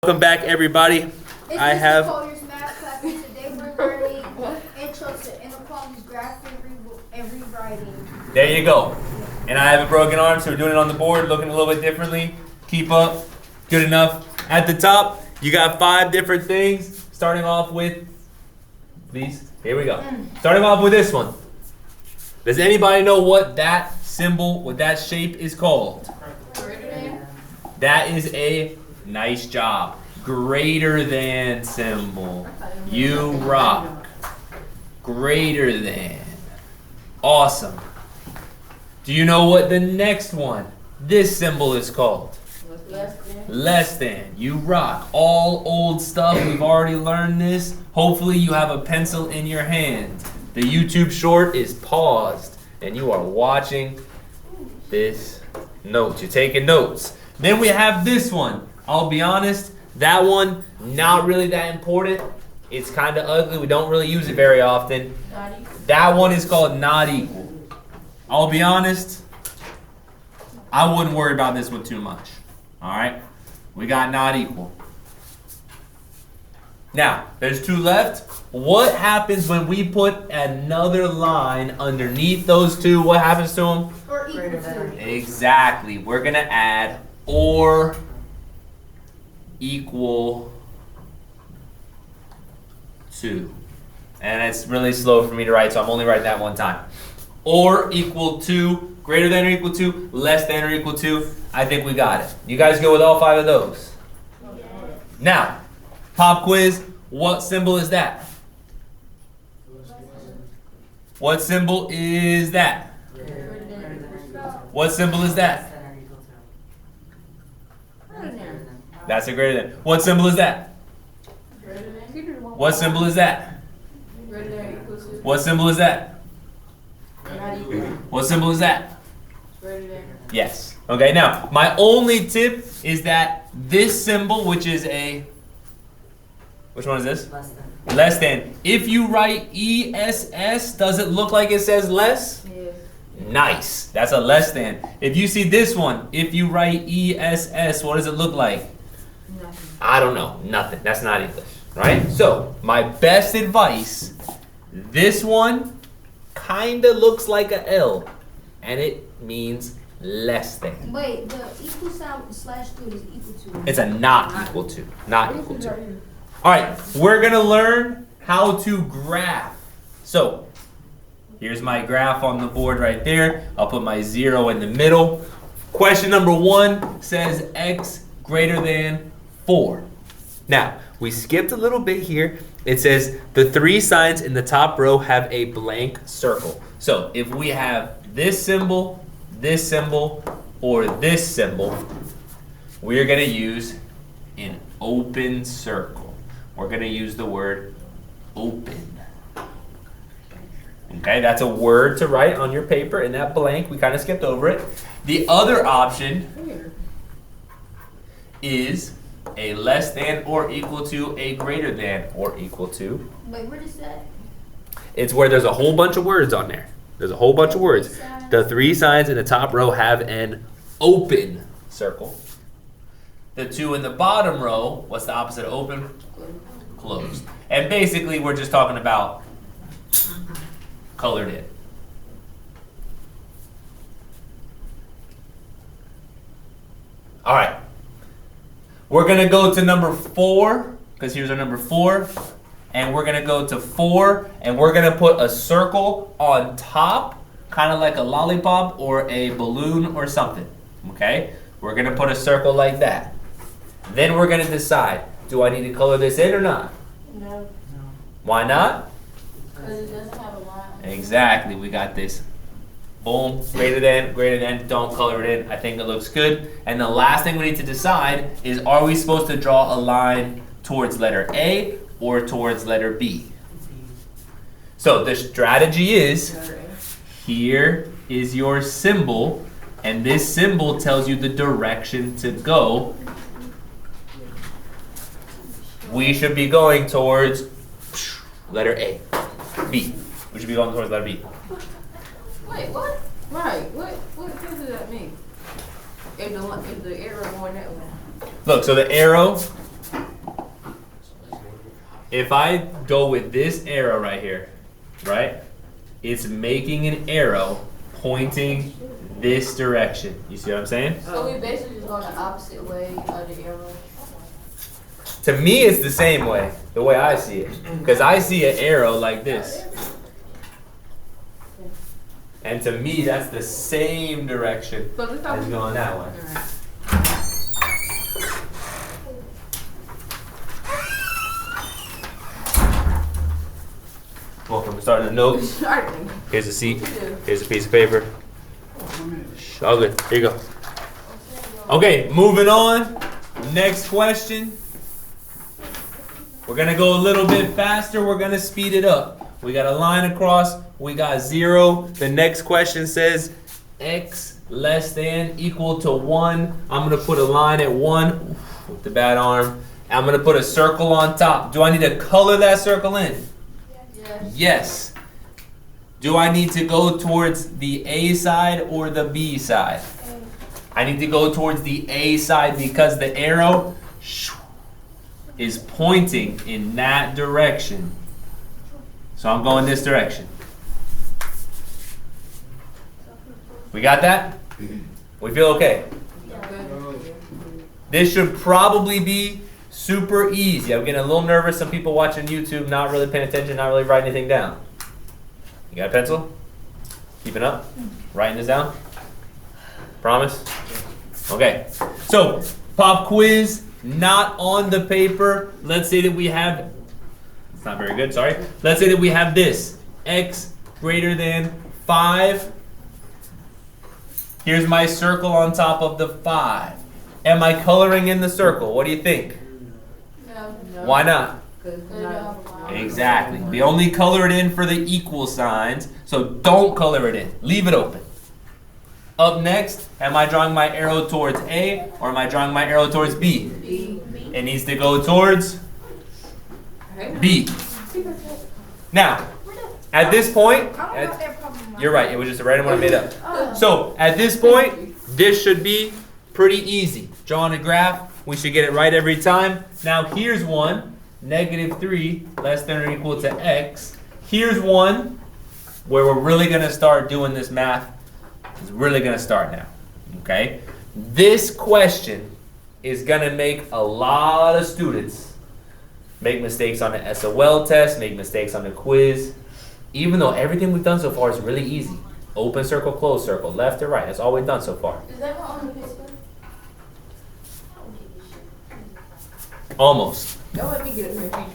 Welcome back, everybody. I have. Collier's math class, and today we're learning intro to inequalities, graphing, and rewriting. There you go. And I have a broken arm, so we're doing it on the board, looking a little bit differently. Keep up. Good enough. At the top, you got 5 different things. Starting off with these. Here we go. Starting off with this one. Does anybody know what that symbol, what that shape is called? That is a nice job. Greater than symbol. You rock. Greater than. Awesome. Do you know what the next one, this symbol, is called? Less than. You rock. All old stuff. We've already learned this. Hopefully you have a pencil in your hand. The YouTube short is paused and you are watching this note. You're taking notes. Then we have this one. I'll be honest, that one, not really that important. It's kind of ugly. We don't really use it very often. That one is called not equal. I'll be honest, I wouldn't worry about this one too much. Alright? We got not equal. Now, there's 2 left. What happens when we put another line underneath those 2? What happens to them? Or equal to. Exactly. We're going to add or equal to. And it's really slow for me to write, so I'm only writing that one time. Or equal to, greater than or equal to, less than or equal to. I think we got it. You guys go with all 5 of those. Yeah. Now, pop quiz, what symbol is that? What symbol is that? What symbol is that? That's a greater than. What symbol is that? What symbol is that? What symbol is that? What symbol is that? Yes. Okay, now, my only tip is that this symbol, which is a, which one is this? Less than. Less than. If you write ESS, does it look like it says less? Yes. Nice. That's a less than. If you see this one, if you write ESS, what does it look like? Nothing. I don't know. Nothing. That's not English, right? So, my best advice, this one kind of looks like a L, and it means less than. Wait, the equal sound slash to is equal to. It's a not equal to. Not equal to. All right, we're going to learn how to graph. So, here's my graph on the board right there. I'll put my 0 in the middle. Question number 1 says x greater than 4. Now, we skipped a little bit here. It says the 3 signs in the top row have a blank circle. So, if we have this symbol, or this symbol, we are going to use an open circle. We're going to use the word open. Okay, that's a word to write on your paper in that blank. We kind of skipped over it. The other option is a less than or equal to, a greater than or equal to. Wait, what is that? It's where there's a whole bunch of words on there. There's a whole bunch of words. The 3 signs in the top row have an open circle. The 2 in the bottom row, what's the opposite of open? Closed. And basically, we're just talking about colored in. All right. We're going to go to number 4, because here's our number 4. And we're going to go to 4, and we're going to put a circle on top, kind of like a lollipop or a balloon or something. Okay? We're going to put a circle like that. Then we're going to decide, do I need to color this in or not? No. Why not? Because it doesn't have a line. Exactly. We got this. Boom. Greater than. Don't color it in. I think it looks good. And the last thing we need to decide is, are we supposed to draw a line towards letter A or towards letter B? So the strategy is, here is your symbol, and this symbol tells you the direction to go. We should be going towards letter A. B. We should be going towards letter B. Wait, what? Right. What does mean? If the arrow going that way. Look, so the arrow if I go with this arrow right here, right? It's making an arrow pointing this direction. You see what I'm saying? So we basically just going the opposite way of the arrow. To me, it's the same way, the way I see it. Because I see an arrow like this. And to me, that's the same direction as going that way. Welcome to starting the notes. Here's a seat. Here's a piece of paper. All good. Here you go. Okay, moving on. Next question. We're going to go a little bit faster. We're going to speed it up. We got a line across. We got 0. The next question says x less than equal to 1. I'm going to put a line at 1 with the bad arm. I'm going to put a circle on top. Do I need to color that circle in? Yes. Do I need to go towards the A side or the B side? I need to go towards the A side because the arrow is pointing in that direction. So I'm going this direction. We got that? We feel okay? This should probably be super easy. I'm getting a little nervous. Some people watching YouTube not really paying attention, not really writing anything down. You got a pencil? Keeping up? Writing this down? Promise? Okay. So, pop quiz, not on the paper. Let's say that we have, it's not very good, sorry. Let's say that we have this, x greater than 5. Here's my circle on top of the 5. Am I coloring in the circle? What do you think? No. Why not? No. Exactly. We only color it in for the equal signs, so don't color it in. Leave it open. Up next, am I drawing my arrow towards A or am I drawing my arrow towards B? B. It needs to go towards B. Now, at this point, you're right, it was just a random one I made up. So, at this point, this should be pretty easy. Drawing a graph, we should get it right every time. Now, here's one, -3 less than or equal to x. Here's one where we're really going to start doing this math. It's really going to start now, okay? This question is going to make a lot of students make mistakes on the SOL test, make mistakes on the quiz, even though everything we've done so far is really easy. Open circle, closed circle, left or right. That's all we've done so far. Is that not on the picture? Almost. Don't let me get it here.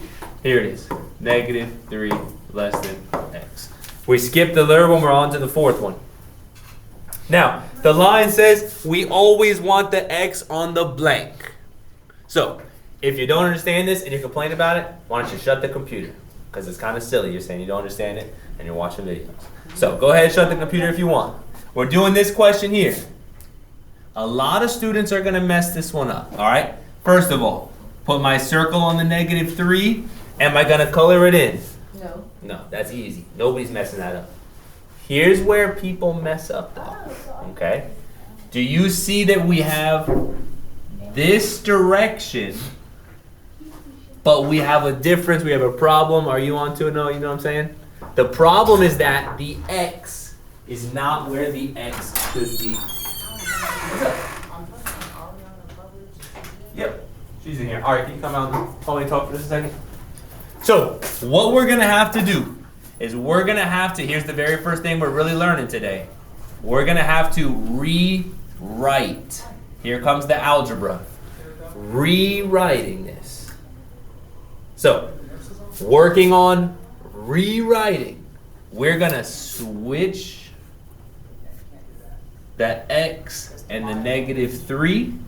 Here it is. -3 less than x. We skipped the third one. We're on to the fourth one. Now, the line says we always want the x on the blank. So, if you don't understand this and you're complaining about it, why don't you shut the computer? Because it's kind of silly. You're saying you don't understand it and you're watching videos. So, go ahead and shut the computer if you want. We're doing this question here. A lot of students are going to mess this one up, all right? First of all, put my circle on the -3. Am I going to color it in? No. No, that's easy. Nobody's messing that up. Here's where people mess up though, okay? Do you see that we have this direction, but we have a difference, we have a problem? Are you on to it? No, you know what I'm saying? The problem is that the x is not where the x should be. What's up? Yep, she's in here. All right, can you come out and only talk for just a second? So, what we're going to have to do is we're going to have to, here's the very first thing we're really learning today. We're going to have to rewrite. Here comes the algebra. Rewriting this. So, working on rewriting, we're going to switch the x and the -3.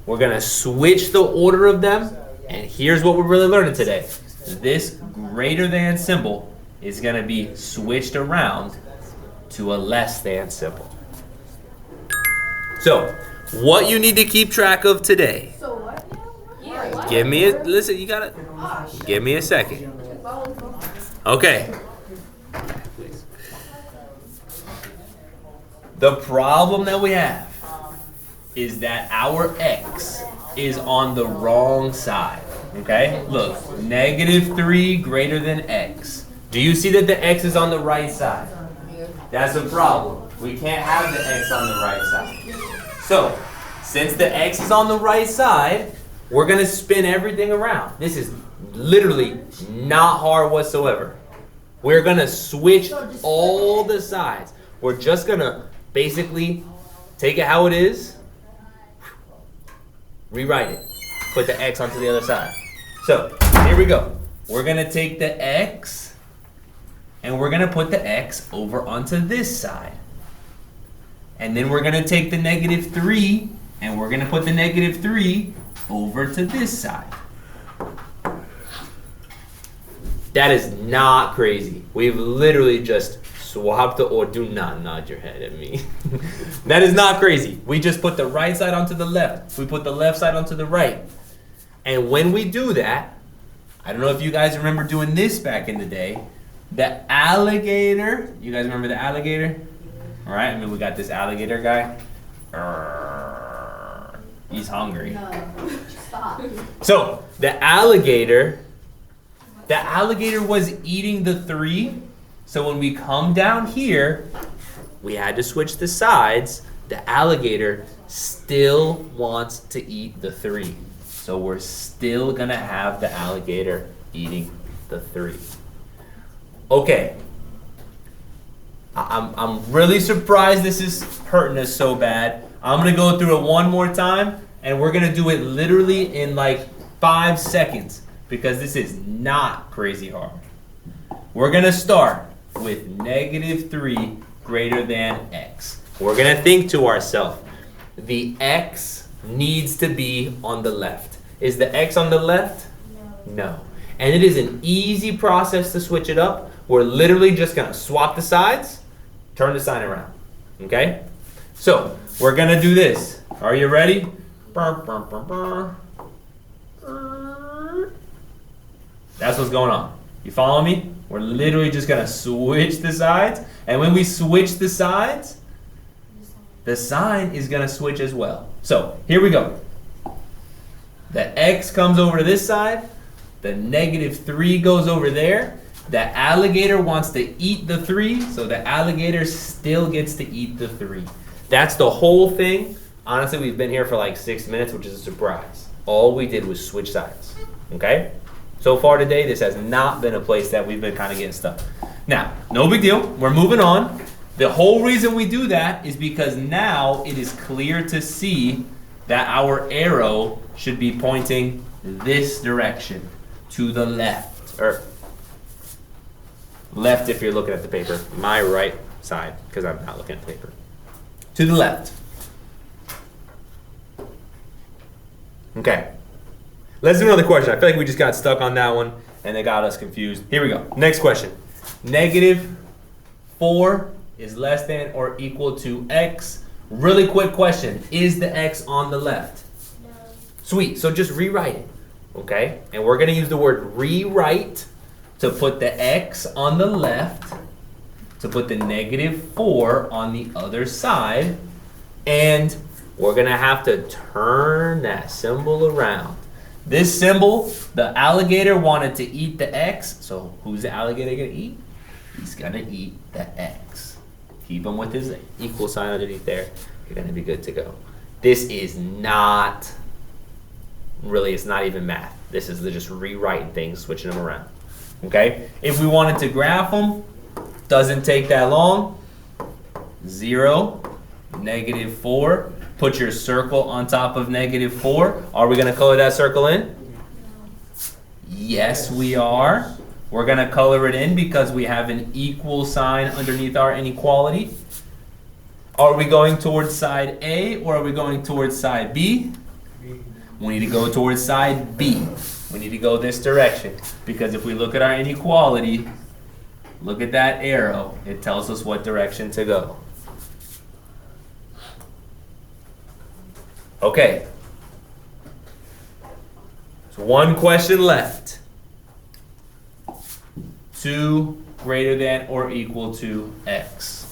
We're going to switch the order of them. And here's what we're really learning today. This greater than symbol is going to be switched around to a less than symbol. So, what you need to keep track of today. So what now? Yeah, what? Give me a, listen, you gotta, give me a second. Okay. The problem that we have is that our x is on the wrong side. Okay, look, -3 greater than x. Do you see that the x is on the right side? That's a problem. We can't have the x on the right side. So, since the x is on the right side, we're gonna spin everything around. This is literally not hard whatsoever. We're gonna switch all the sides. We're just gonna basically take it how it is, rewrite it, put the x onto the other side. So, here we go. We're gonna take the x and we're gonna put the x over onto this side. And then we're gonna take the -3 and we're gonna put the -3 over to this side. That is not crazy. We've literally just swapped the, or do not nod your head at me. That is not crazy. We just put the right side onto the left. We put the left side onto the right. And when we do that, I don't know if you guys remember doing this back in the day, the alligator, you guys remember the alligator? All right, I mean, we got this alligator guy. He's hungry. No, stop. So the alligator was eating the 3. So when we come down here, we had to switch the sides. The alligator still wants to eat the 3. So we're still gonna have the alligator eating the 3. Okay. I'm really surprised this is hurting us so bad. I'm gonna go through it one more time, and we're gonna do it literally in like 5 seconds because this is not crazy hard. We're gonna start with -3 greater than x. We're gonna think to ourselves, the x needs to be on the left. Is the x on the left? No. And it is an easy process to switch it up. We're literally just gonna swap the sides, turn the sign around, okay? So, we're gonna do this. Are you ready? That's what's going on. You follow me? We're literally just gonna switch the sides, and when we switch the sides, the sign is gonna switch as well. So, here we go. The x comes over to this side, the -3 goes over there, the alligator wants to eat the 3, so the alligator still gets to eat the 3. That's the whole thing. Honestly, we've been here for like 6 minutes, which is a surprise. All we did was switch sides, okay? So far today, this has not been a place that we've been kind of getting stuck. Now, no big deal, we're moving on. The whole reason we do that is because now it is clear to see that our arrow should be pointing this direction, to the left, or left if you're looking at the paper, my right side, because I'm not looking at the paper. To the left. Okay. Let's do another question. I feel like we just got stuck on that one and it got us confused. Here we go. Next question. -4 is less than or equal to x. Really quick question. Is the x on the left? No. Sweet. So just rewrite it. Okay? And we're going to use the word rewrite to put the x on the left, to put the -4 on the other side, and we're going to have to turn that symbol around. This symbol, the alligator wanted to eat the x, so who's the alligator going to eat? He's going to eat the x. Keep him with his equal sign underneath there. You're going to be good to go. This is not, really, it's not even math. This is just rewriting things, switching them around. Okay? If we wanted to graph them, doesn't take that long. 0, -4. Put your circle on top of -4. Are we going to color that circle in? Yes, we are. We're going to color it in because we have an equal sign underneath our inequality. Are we going towards side A or are we going towards side B? We need to go towards side B. We need to go this direction because if we look at our inequality, look at that arrow. It tells us what direction to go. Okay. So one question left. 2 greater than or equal to x.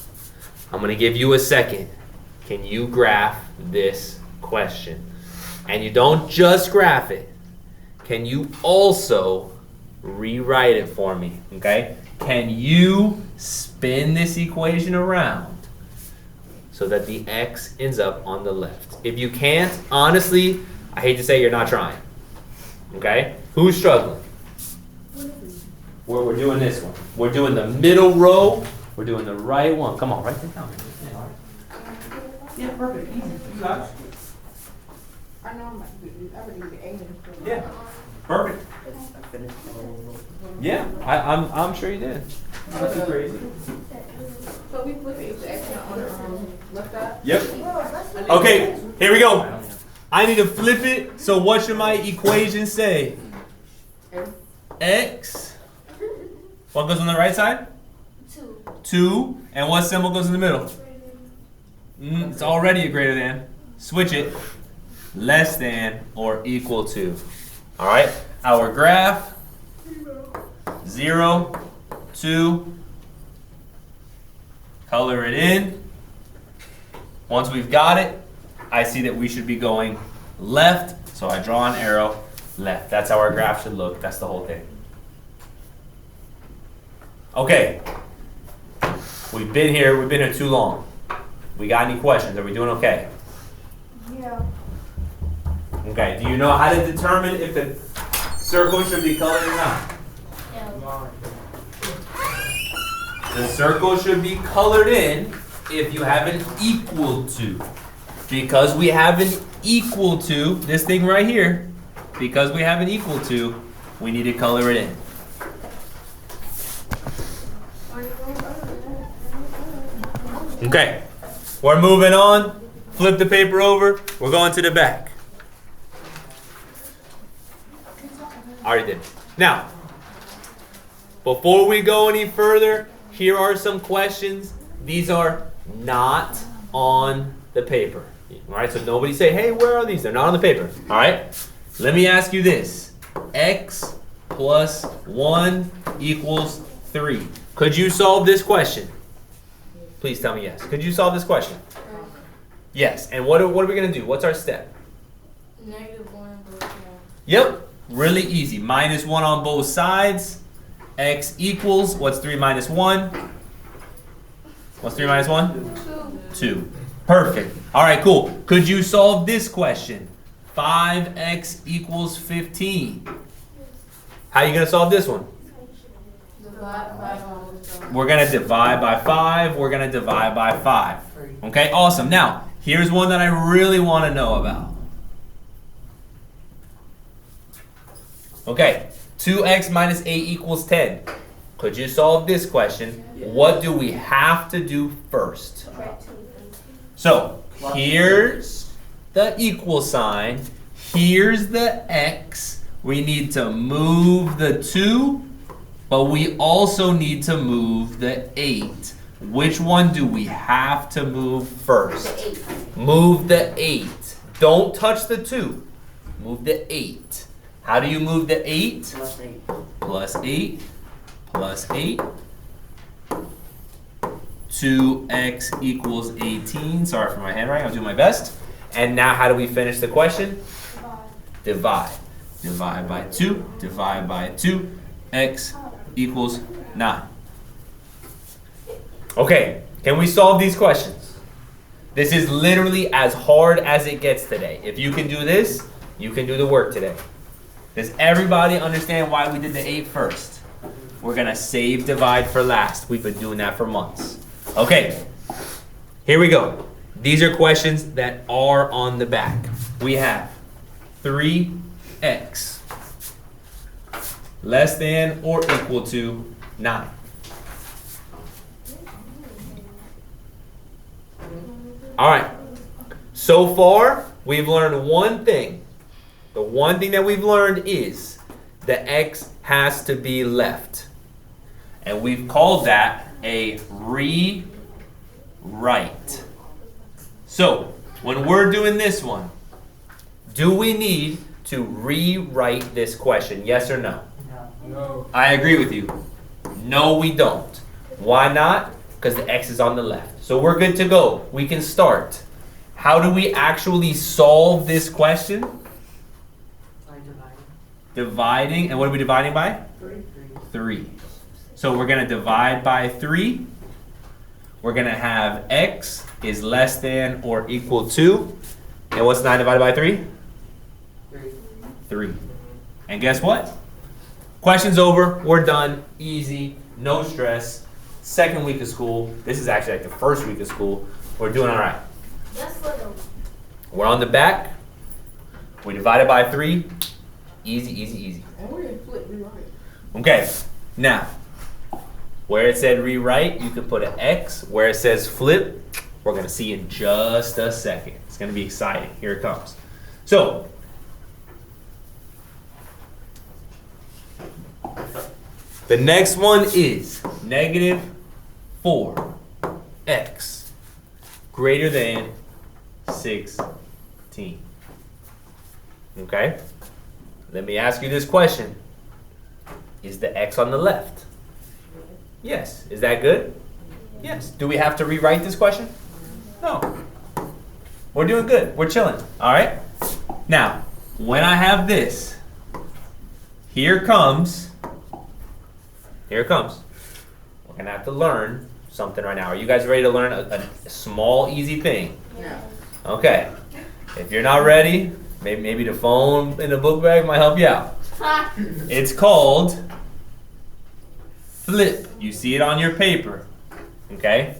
I'm going to give you a second. Can you graph this question? And you don't just graph it. can you also rewrite it for me? Okay? Can you spin this equation around so that the x ends up on the left? If you can't, honestly, I hate to say you're not trying. Okay? Who's struggling? We're doing this one. We're doing the middle row. We're doing the right one. Come on, write that down. Yeah, perfect. Easy. You got it. I know I would do the English. Yeah. Perfect. Yeah, I'm sure you did. Nothing crazy. So we put the X on the left side? Yep. Okay, here we go. I need to flip it. So what should my equation say? X. What goes on the right side? 2. And what symbol goes in the middle? It's already a greater than. Switch it. Less than or equal to. All right. Our graph. 0, 2. Color it in. Once we've got it, I see that we should be going left. So I draw an arrow left. That's how our graph should look. That's the whole thing. Okay. We've been here too long. We got any questions? Are we doing okay? Yeah. Okay, do you know how to determine if the circle should be colored or not? Yeah. The circle should be colored in if you have an equal to. Because we have an equal to, this thing right here, because we have an equal to, we need to color it in. Okay, we're moving on. Flip the paper over. We're going to the back. Already did. Now, before we go any further, here are some questions. These are not on the paper. All right, so nobody say, hey, where are these? They're not on the paper. All right, let me ask you this. X plus 1 equals 3. Could you solve this question? Please tell me yes. Could you solve this question? Yes. And what are we going to do? What's our step? -1 plus 1. Yep. Really easy. -1 on both sides. X equals, what's 3 minus 1? What's 3 minus 1? 2. Perfect. All right, cool. Could you solve this question? 5x equals 15. How are you going to solve this one? Divide by 5. We're going to divide by 5. We're going to divide by 5. Okay, awesome. Now, here's one that I really want to know about. Okay, 2x minus 8 equals 10. Could you solve this question? What do we have to do first? So, here's the equal sign. Here's the x. We need to move the 2, but we also need to move the 8. Which one do we have to move first? Move the 8. Don't touch the 2. Move the 8. How do you move the 8? Plus 8. Plus 8. Plus 8. 2x equals 18. Sorry for my handwriting. I'll do my best. And now how do we finish the question? Divide. Divide by 2. Divide by 2. X equals 9. Okay, can we solve these questions? This is literally as hard as it gets today. If you can do this, you can do the work today. Does everybody understand why we did the 8 first? We're going to save divide for last. We've been doing that for months. Okay, here we go. These are questions that are on the back. We have 3x less than or equal to 9. All right, so far we've learned one thing. The one thing that we've learned is the x has to be left. And we've called that a rewrite. So, when we're doing this one, do we need to rewrite this question? Yes or no? No. I agree with you. No, we don't. Why not? Because the x is on the left. So we're good to go. We can start. How do we actually solve this question? By dividing. dividing, and what are we dividing by? 3. 3. So we're going to divide by 3. We're going to have x is less than or equal to, and what's 9 divided by 3? 3. And guess what? Question's over. We're done. Easy. No stress. Second week of school. This is actually like the first week of school. We're doing all right. Just little. We're on the back. We divided by 3. Easy, easy, easy. And we're going to flip rewrite. Okay. Now, where it said rewrite, you can put an X. Where it says flip, we're going to see in just a second. It's going to be exciting. Here it comes. So, the next one is negative 4x greater than 16. Okay? Let me ask you this question. Is the x on the left? Yes. Is that good? Yes. Do we have to rewrite this question? No. We're doing good. We're chilling. All right? Now, when I have this, here it comes. We're going to have to learn something right now. Are you guys ready to learn a small, easy thing? No. Okay. If you're not ready, maybe the phone in the book bag might help you out. It's called flip. You see it on your paper. Okay?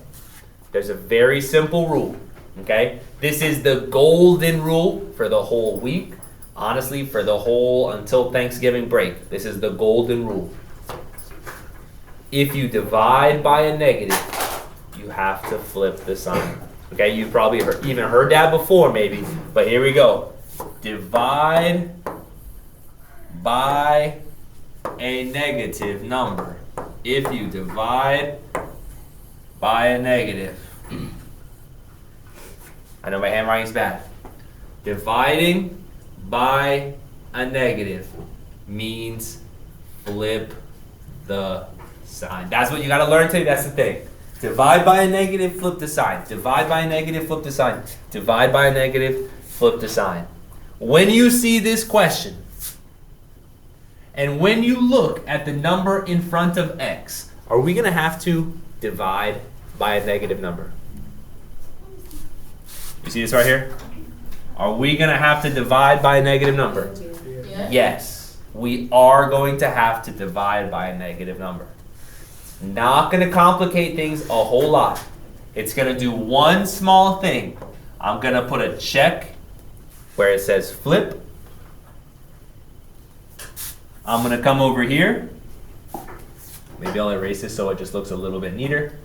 There's a very simple rule. Okay? This is the golden rule for the whole week. Honestly, for the whole until Thanksgiving break. This is the golden rule. If you divide by a negative, you have to flip the sign. Okay, you've probably even heard that before maybe, but here we go. Divide by a negative number. If you divide by a negative. I know my handwriting's bad. Dividing by a negative means flip the sign. That's what you got to learn today. That's the thing. Divide by a negative, flip the sign. Divide by a negative, flip the sign. Divide by a negative, flip the sign. When you see this question, and when you look at the number in front of x, are we going to have to divide by a negative number? You see this right here? Are we going to have to divide by a negative number? Yes, we are going to have to divide by a negative number. Not going to complicate things a whole lot. It's going to do one small thing. I'm going to put a check where it says flip. I'm going to come over here. Maybe I'll erase this so it just looks a little bit neater.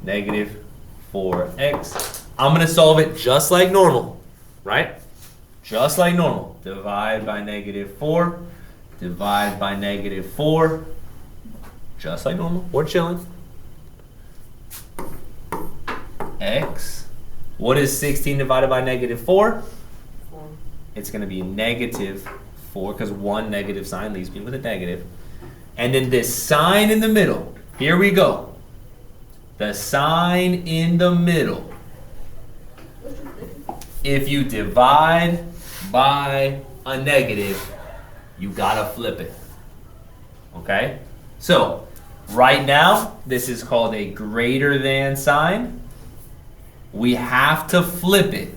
Negative 4x. I'm going to solve it just like normal, right? Just like normal. Divide by negative 4. Divide by negative 4. Just like normal. We're chilling. X. What is 16 divided by negative 4? 4. It's going to be negative 4 because one negative sign leaves me with a negative. And then this sign in the middle. Here we go. The sign in the middle. If you divide by a negative, you got to flip it. Okay? So, right now, this is called a greater than sign. We have to flip it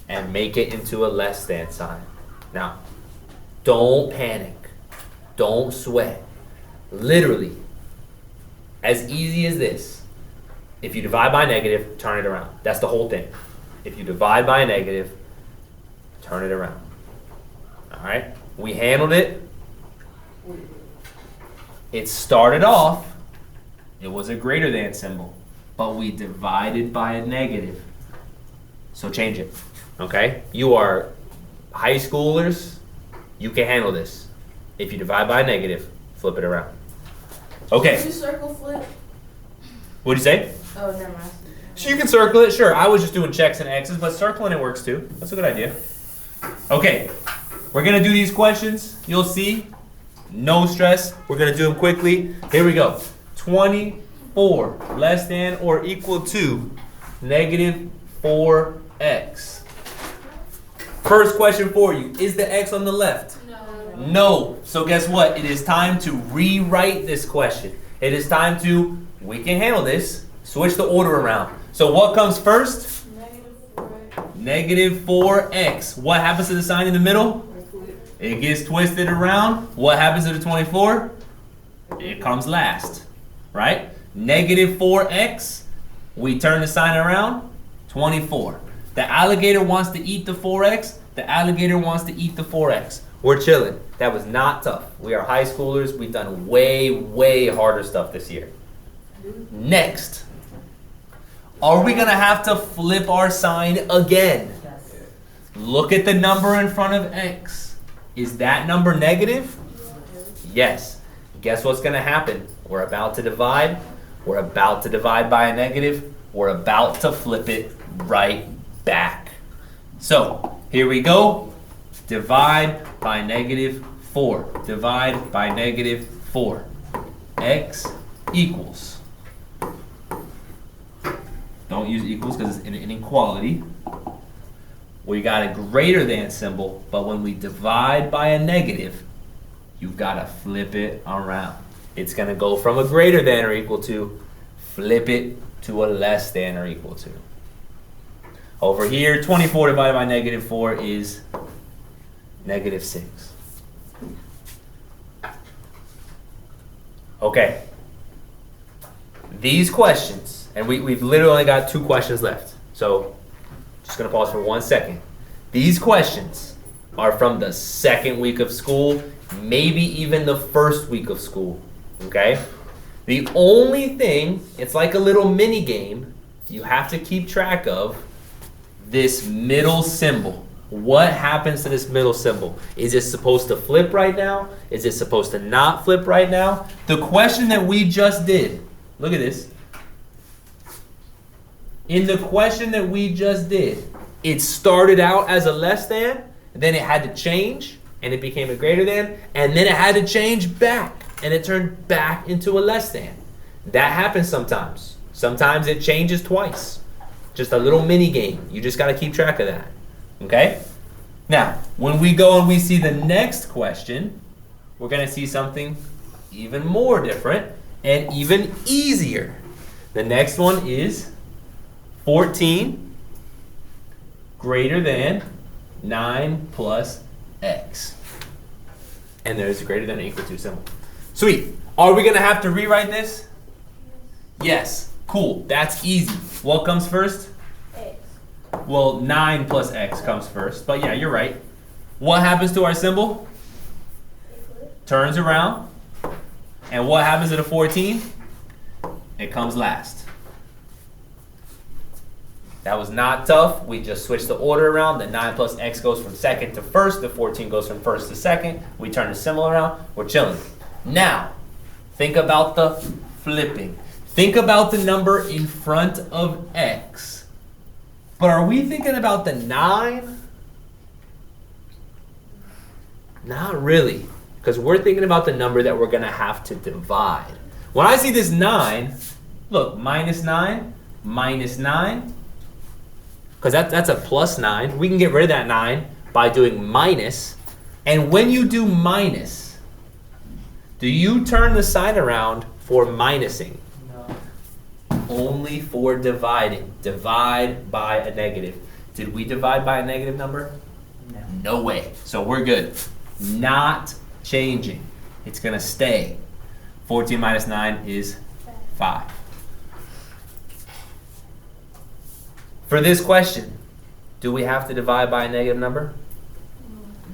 and make it into a less than sign. Now, don't panic. Don't sweat. Literally, as easy as this. If you divide by a negative, turn it around. That's the whole thing. If you divide by a negative, turn it around. All right? We handled it. It started off, it was a greater than symbol, but we divided by a negative. So change it, okay? You are high schoolers, you can handle this. If you divide by a negative, flip it around. Okay. Did you circle flip? What'd you say? Oh, never mind. So you can circle it, sure. I was just doing checks and X's, but circling it works too. That's a good idea. Okay, we're gonna do these questions. You'll see. No stress. We're going to do them quickly. Here we go. 24 less than or equal to negative 4x. First question for you, is the x on the left? No. So guess what? It is time to rewrite this question. It is time to, we can handle this, switch the order around. So what comes first? Negative 4x. What happens to the sign in the middle? It gets twisted around. What happens to the 24? It comes last, right? Negative 4x. We turn the sign around. 24. The alligator wants to eat the 4x. The alligator wants to eat the 4x. We're chilling. That was not tough. We are high schoolers. We've done way, way harder stuff this year. Next. Are we going to have to flip our sign again? Look at the number in front of x. Is that number negative? Yes. Guess what's going to happen? We're about to divide. We're about to divide by a negative. We're about to flip it right back. So, here we go. Divide by negative 4. Divide by negative 4. X equals. Don't use equals because it's an inequality. We got a greater than symbol, but when we divide by a negative, you've got to flip it around. It's going to go from a greater than or equal to, flip it to a less than or equal to. Over here, 24 divided by negative 4 is negative 6. Okay. These questions, and we've literally only got 2 questions left. So, just going to pause for 1 second. These questions are from the second week of school, maybe even the first week of school. Okay? The only thing, it's like a little mini game, you have to keep track of this middle symbol. What happens to this middle symbol? Is it supposed to flip right now? Is it supposed to not flip right now? The question that we just did, look at this. In the question that we just did, it started out as a less than, then it had to change, and it became a greater than, and then it had to change back, and it turned back into a less than. That happens sometimes. Sometimes it changes twice. Just a little mini game. You just got to keep track of that. Okay? Now, when we go and we see the next question, we're going to see something even more different and even easier. The next one is 14 greater than 9 plus x. And there's a greater than or equal to symbol. Sweet. Are we going to have to rewrite this? Yes. Cool. That's easy. What comes first? X. Well, 9 plus x comes first. But yeah, you're right. What happens to our symbol? Turns around. And what happens to the 14? It comes last. That was not tough. We just switched the order around. The 9 plus x goes from second to first. The 14 goes from first to second. We turn the symbol around. We're chilling. Now, think about the flipping. Think about the number in front of x. But are we thinking about the 9? Not really. Because we're thinking about the number that we're going to have to divide. When I see this 9, look, minus 9, minus 9. Because that's a plus 9. We can get rid of that 9 by doing minus. And when you do minus, do you turn the sign around for minusing? Only for dividing. Divide by a negative. Did we divide by a negative number? No. No way. So we're good. Not changing. It's going to stay. 14 minus 9 is 5. For this question, do we have to divide by a negative number?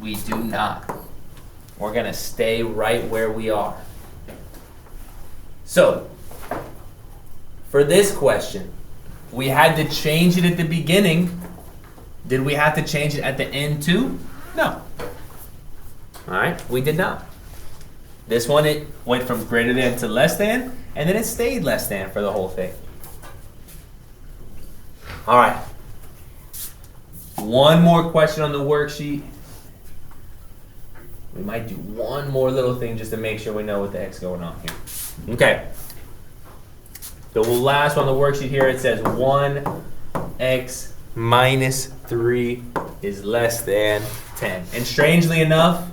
We do not. We're going to stay right where we are. So, for this question, we had to change it at the beginning. Did we have to change it at the end too? No. All right, we did not. This one, it went from greater than to less than, and then it stayed less than for the whole thing. All right. One more question on the worksheet. We might do one more little thing just to make sure we know what the heck's going on here. Okay. The last one on the worksheet here, it says 1x minus 3 is less than 10. And strangely enough,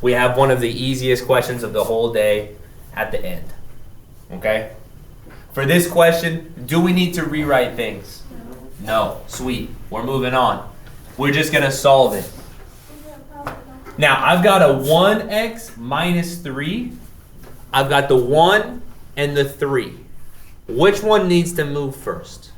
we have one of the easiest questions of the whole day at the end. Okay? For this question, do we need to rewrite things? No. Sweet. We're moving on. We're just going to solve it. Now, I've got a 1x minus 3. I've got the 1 and the 3. Which one needs to move first?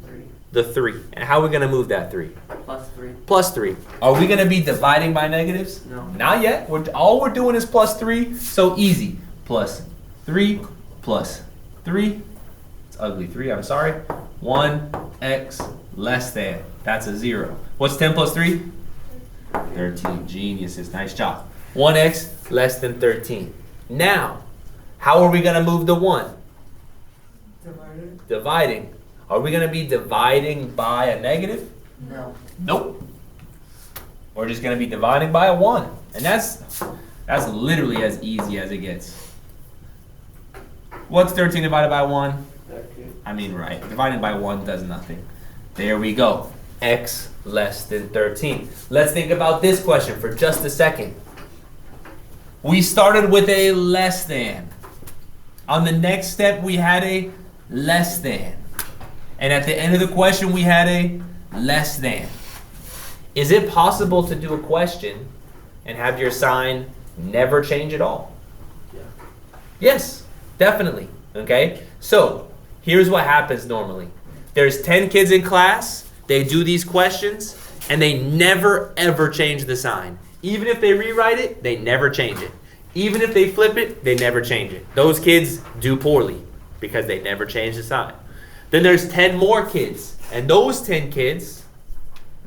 3. The 3. And how are we going to move that 3? Plus 3. Plus 3. Are we going to be dividing by negatives? No. Not yet. All we're doing is plus 3. So easy. Plus 3 plus 3. It's ugly 3. I'm sorry. 1x less than. That's a 0. What's 10 plus 3? 13. Geniuses. Nice job. 1x less than 13. Now, how are we going to move the 1? Dividing. Are we going to be dividing by a negative? No. Nope. We're just going to be dividing by a 1. And that's literally as easy as it gets. What's 13 divided by 1? 13. I mean, right. Dividing by 1 does nothing. There we go. X less than 13. Let's think about this question for just a second. We started with a less than. On the next step, we had a less than. And at the end of the question, we had a less than. Is it possible to do a question and have your sign never change at all? Yeah. Yes, definitely. Okay? So, here's what happens normally. There's 10 kids in class. They do these questions, and they never, ever change the sign. Even if they rewrite it, they never change it. Even if they flip it, they never change it. Those kids do poorly because they never change the sign. Then there's 10 more kids, and those 10 kids,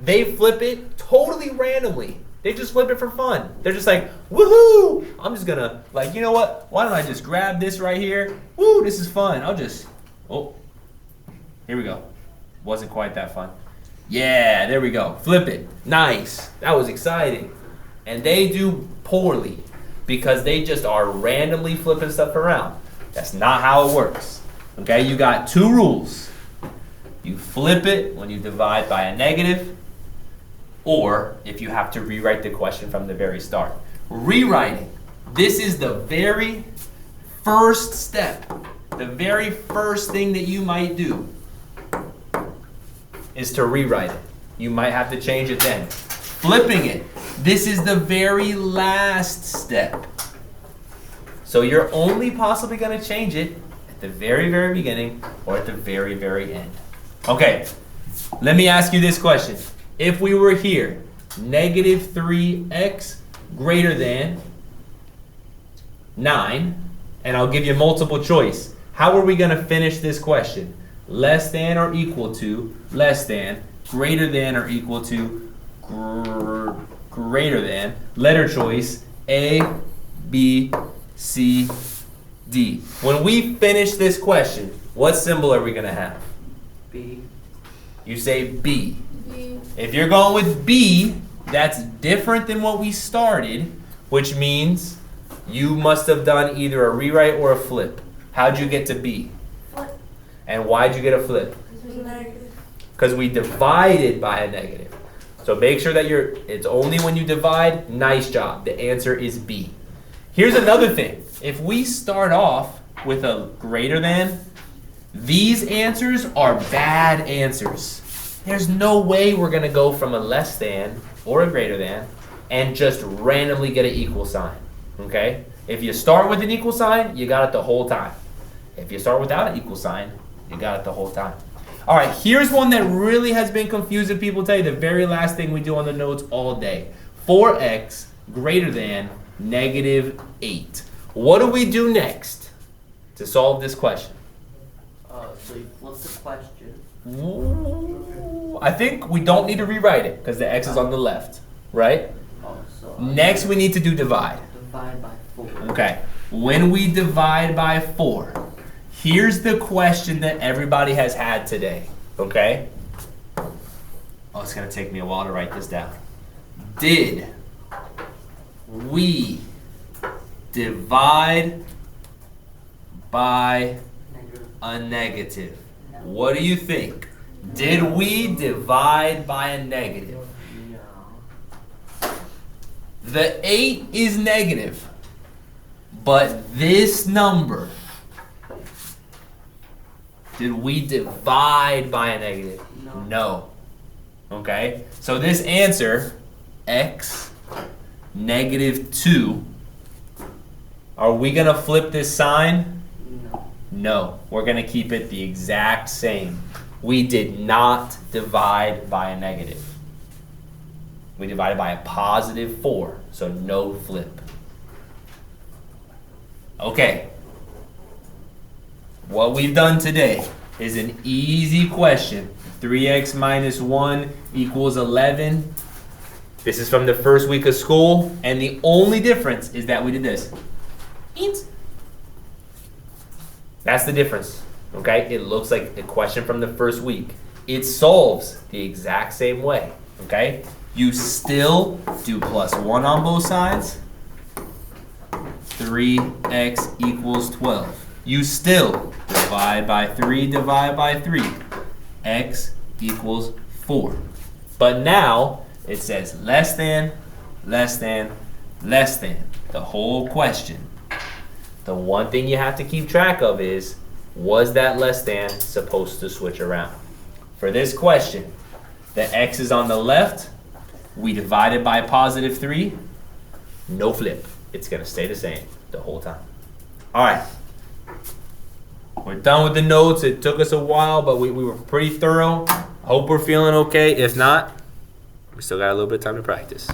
they flip it totally randomly. They just flip it for fun. They're just like, woohoo! I'm just gonna, like, you know what? Why don't I just grab this right here? Woo, this is fun. Oh, here we go. Wasn't quite that fun. Yeah, there we go. Flip it. Nice. That was exciting. And they do poorly because they just are randomly flipping stuff around. That's not how it works. Okay, you got 2 rules. You flip it when you divide by a negative, or if you have to rewrite the question from the very start. Rewriting. This is the very first step. The very first thing that you might do is to rewrite it. You might have to change it then. Flipping it. This is the very last step. So you're only possibly going to change it at the very, very beginning or at the very, very end. Okay, let me ask you this question. If we were here, negative 3x greater than 9, and I'll give you multiple choice. How are we going to finish this question? Less than or equal to, less than, greater than or equal to, greater than, letter choice, A, B, C, D. When we finish this question, what symbol are we going to have? B. You say B. B. If you're going with B, that's different than what we started, which means you must have done either a rewrite or a flip. How'd you get to B? Flip. And why'd you get a flip? Because we divided by a negative. So make sure that it's only when you divide. Nice job. The answer is B. Here's another thing. If we start off with a greater than, these answers are bad answers. There's no way we're going to go from a less than or a greater than and just randomly get an equal sign. Okay? If you start with an equal sign, you got it the whole time. If you start without an equal sign, you got it the whole time. All right, here's one that really has been confusing people today. The very last thing we do on the notes all day. 4x greater than negative 8. What do we do next to solve this question? So you flip the question. Ooh, I think we don't need to rewrite it because the x is on the left, right? Oh, so Next we need to do divide. divide by 4. Okay, when we divide by 4, here's the question that everybody has had today, okay? Oh, it's gonna take me a while to write this down. Did we divide by a negative? What do you think? Did we divide by a negative? No. The 8 is negative, but this number, did we divide by a negative? No. Okay, so this answer, x negative 2, are we gonna flip this sign? No. No, we're gonna keep it the exact same. We did not divide by a negative. We divided by a positive 4, so no flip. Okay. What we've done today is an easy question. 3x minus 1 equals 11. This is from the first week of school, and the only difference is that we did this. That's the difference, okay? It looks like a question from the first week. It solves the exact same way, okay? You still do plus 1 on both sides. 3x equals 12. You still divide by 3, divide by 3. X equals 4. But now it says less than, less than, less than. The whole question. The one thing you have to keep track of is, was that less than supposed to switch around? For this question, the x is on the left. We divided by positive 3. No flip. It's going to stay the same the whole time. All right. We're done with the notes. It took us a while, but we were pretty thorough. Hope we're feeling okay. If not, we still got a little bit of time to practice.